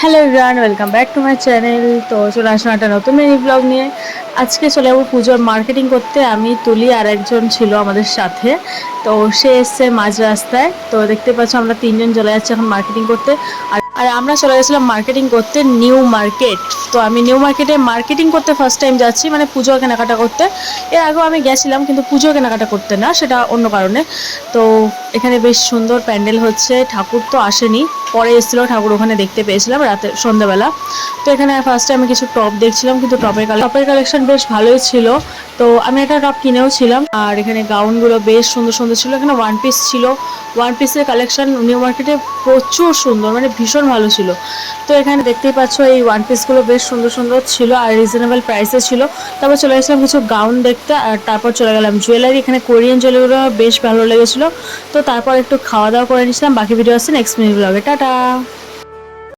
Hello everyone, welcome back to my channel. তো চলে আসলাম একটা নতুন মিনি ব্লগ নিয়ে। আজকে চলে যাবো পুজোর মার্কেটিং করতে। আমি তুলি আর একজন ছিল আমাদের সাথে। তো সে এসছে মাঝ রাস্তায়। তো দেখতে পাচ্ছ আমরা তিনজন চলে যাচ্ছি এখন মার্কেটিং করতে। আর আমরা চলে গেছিলাম মার্কেটিং করতে নিউ মার্কেট। তো আমি নিউ মার্কেটে মার্কেটিং করতে ফার্স্ট টাইম যাচ্ছি, মানে পুজো কেনাকাটা করতে। এর আগেও আমি গেছিলাম কিন্তু পুজো কেনাকাটা করতে না, সেটা অন্য কারণে। তো এখানে বেশ সুন্দর প্যান্ডেল হচ্ছে, ঠাকুর তো আসেনি, পরে এসেছিলো ঠাকুর, ওখানে দেখতে পেয়েছিলাম রাতে সন্ধ্যাবেলা। তো এখানে ফার্স্টে আমি কিছু টপ দেখছিলাম, কিন্তু টপের কালেকশন বেশ ভালোই ছিল। তো আমি একটা টপ কিনেও ছিলাম। আর এখানে গাউনগুলো বেশ সুন্দর সুন্দর ছিল। এখানে ওয়ান পিস ছিল, ওয়ান পিসের কালেকশন নিউ মার্কেটে প্রচুর সুন্দর, মানে ভীষণ ভালো ছিল। তো এখানে দেখতেই পাচ্ছ এই ওয়ান পিসগুলো বেশ সুন্দর সুন্দর ছিল আর রিজনেবল প্রাইসে ছিল। তারপর চলে গেছিলাম কিছু গাউন দেখতে, আর তারপর চলে গেলাম জুয়েলারি। এখানে কোরিয়ান জুয়েলারিগুলো বেশ ভালো লেগেছিলো। তো তারপর একটু খাওয়া দাওয়া করে নিয়েছিলাম। বাকি ভিডিও আসছে নেক্সট মিনি ব্লগে। টাটা।